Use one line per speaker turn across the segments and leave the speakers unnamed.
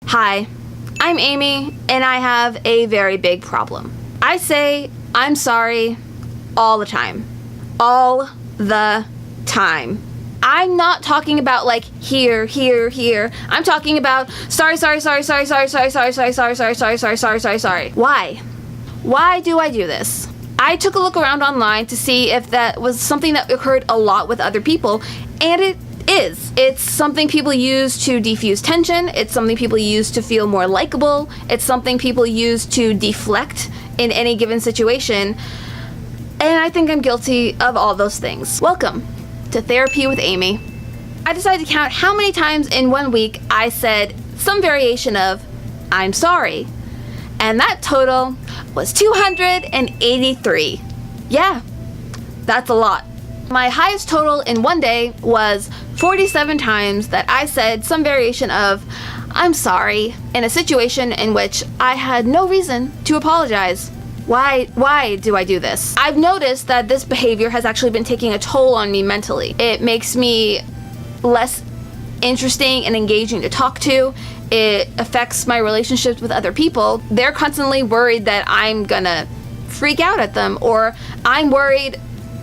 Hi, I'm Amy, and I have a very big problem. I say I'm sorry all the time. All the time. I'm not talking about like here. I'm talking about sorry. Why? Why do I do this? I took a look around online to see if that was something that occurred a lot with other people, and it is. It's something people use to defuse tension. It's something people use to feel more likable. It's something people use to deflect in any given situation. And I think I'm guilty of all those things. Welcome to Therapy with Amy. I decided to count how many times in 1 week I said some variation of I'm sorry. And that total was 283. Yeah, that's a lot. My highest total in one day was 47 times that I said some variation of I'm sorry in a situation in which I had no reason to apologize. Why do I do this? I've noticed that this behavior has actually been taking a toll on me mentally. It makes me less interesting and engaging to talk to. It affects my relationships with other people. They're constantly worried that I'm gonna freak out at them, or I'm worried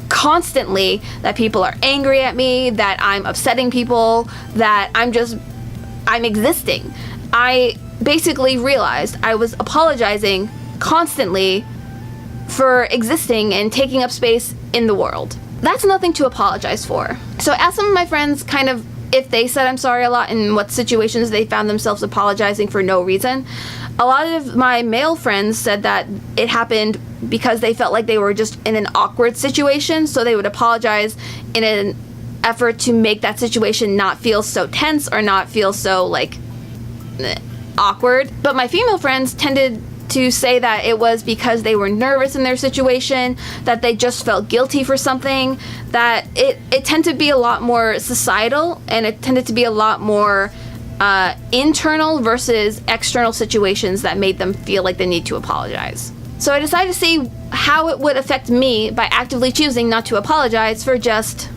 constantly that people are angry at me, that I'm upsetting people, that I'm existing. I basically realized I was apologizing constantly for existing and taking up space in the world. That's nothing to apologize for. So I asked some of my friends kind of if they said I'm sorry a lot and what situations they found themselves apologizing for no reason. A lot of my male friends said that it happened because they felt like they were just in an awkward situation, so they would apologize in an effort to make that situation not feel so tense or not feel so like awkward. But my female friends tended to say that it was because they were nervous in their situation, that they just felt guilty for something, that it tended to be a lot more societal, and it tended to be a lot more internal versus external situations that made them feel like they need to apologize. So I decided to see how it would affect me by actively choosing not to apologize for just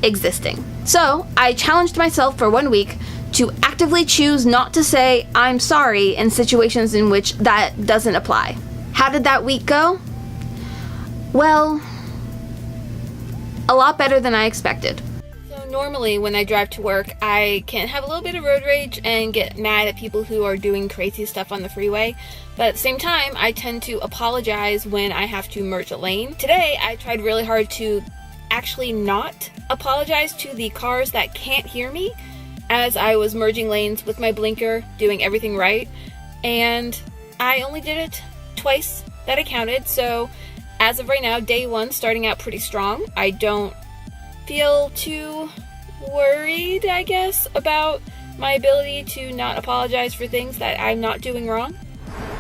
existing. So I challenged myself for 1 week to actively choose not to say I'm sorry in situations in which that doesn't apply. How did that week go? Well, a lot better than I expected. So normally when I drive to work, I can have a little bit of road rage and get mad at people who are doing crazy stuff on the freeway. But at the same time, I tend to apologize when I have to merge a lane. Today, I tried really hard to actually not apologize to the cars that can't hear me, as I was merging lanes with my blinker, doing everything right, and I only did it twice that I counted. So as of right now, day one starting out pretty strong. I don't feel too worried, I guess, about my ability to not apologize for things that I'm not doing wrong.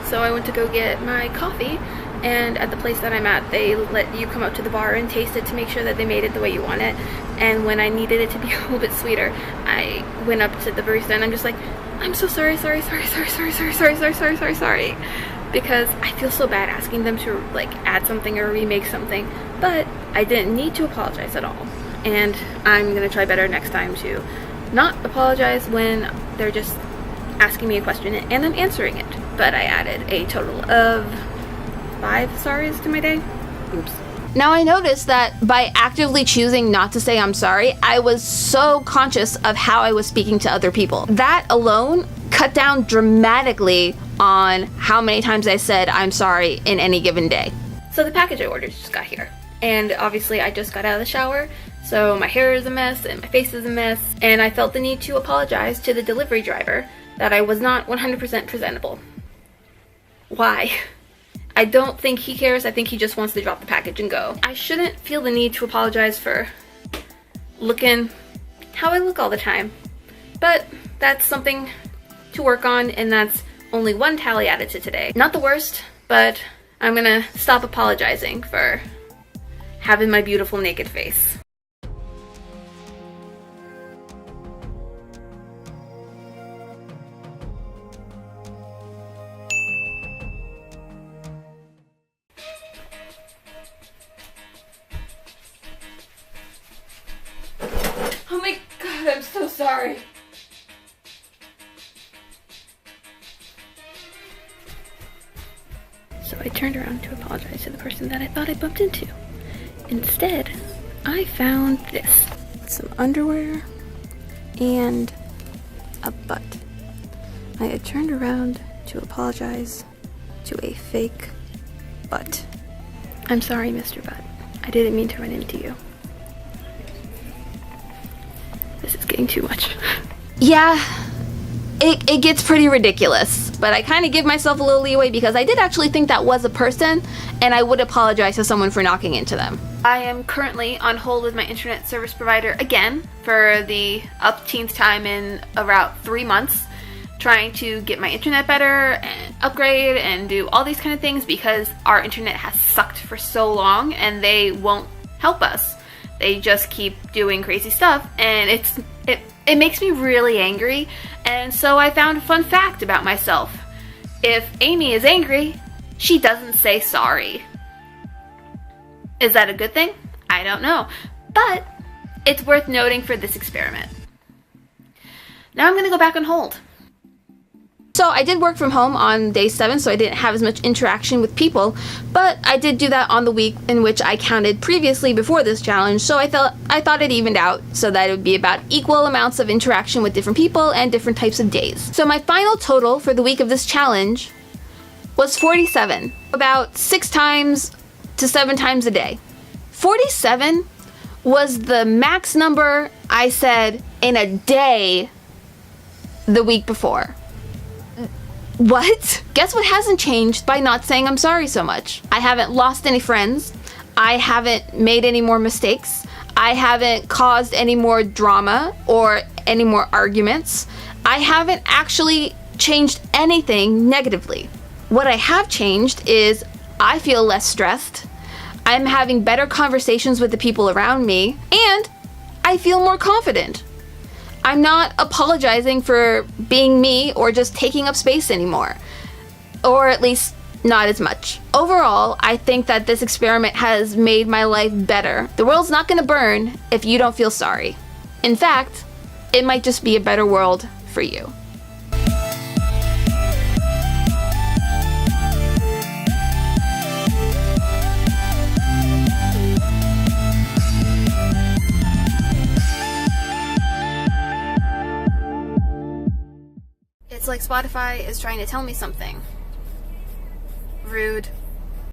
So I went to go get my coffee, and at the place that I'm at, they let you come up to the bar and taste it to make sure that they made it the way you want it. And when I needed it to be a little bit sweeter, I went up to the barista and I'm just like, I'm so sorry, because I feel so bad asking them to like add something or remake something, but I didn't need to apologize at all. And I'm gonna try better next time to not apologize when they're just asking me a question and I'm answering it. But I added a total of 5 sorries to my day. Oops. Now I noticed that by actively choosing not to say I'm sorry, I was so conscious of how I was speaking to other people. That alone cut down dramatically on how many times I said I'm sorry in any given day. So the package I ordered just got here. And obviously I just got out of the shower, so my hair is a mess and my face is a mess. And I felt the need to apologize to the delivery driver that I was not 100% presentable. Why? I don't think he cares. I think he just wants to drop the package and go. I shouldn't feel the need to apologize for looking how I look all the time. But that's something to work on, and that's only one tally added to today. Not the worst, but I'm gonna stop apologizing for having my beautiful naked face. Oh my god, I'm so sorry. So I turned around to apologize to the person that I thought I bumped into. Instead, I found this. Some underwear and a butt. I had turned around to apologize to a fake butt. I'm sorry, Mr. Butt. I didn't mean to run into you. This is getting too much. Yeah, it gets pretty ridiculous, but I kind of give myself a little leeway because I did actually think that was a person, and I would apologize to someone for knocking into them. I am currently on hold with my internet service provider again for the upteenth time in about 3 months, trying to get my internet better and upgrade and do all these kind of things because our internet has sucked for so long and they won't help us. They just keep doing crazy stuff, and it makes me really angry. And so I found a fun fact about myself. If Amy is angry, she doesn't say sorry. Is that a good thing? I don't know, but it's worth noting for this experiment. Now I'm gonna go back on hold. So I did work from home on day 7, so I didn't have as much interaction with people, but I did do that on the week in which I counted previously before this challenge, so I thought it evened out so that it would be about equal amounts of interaction with different people and different types of days. So my final total for the week of this challenge was 47, about 6 times to 7 times a day. 47 was the max number I said in a day the week before. What? Guess what hasn't changed by not saying I'm sorry so much? I haven't lost any friends. I haven't made any more mistakes. I haven't caused any more drama or any more arguments. I haven't actually changed anything negatively. What I have changed is I feel less stressed. I'm having better conversations with the people around me, and I feel more confident. I'm not apologizing for being me or just taking up space anymore. Or at least not as much. Overall, I think that this experiment has made my life better. The world's not gonna burn if you don't feel sorry. In fact, it might just be a better world for you. It's like Spotify is trying to tell me something. Rude.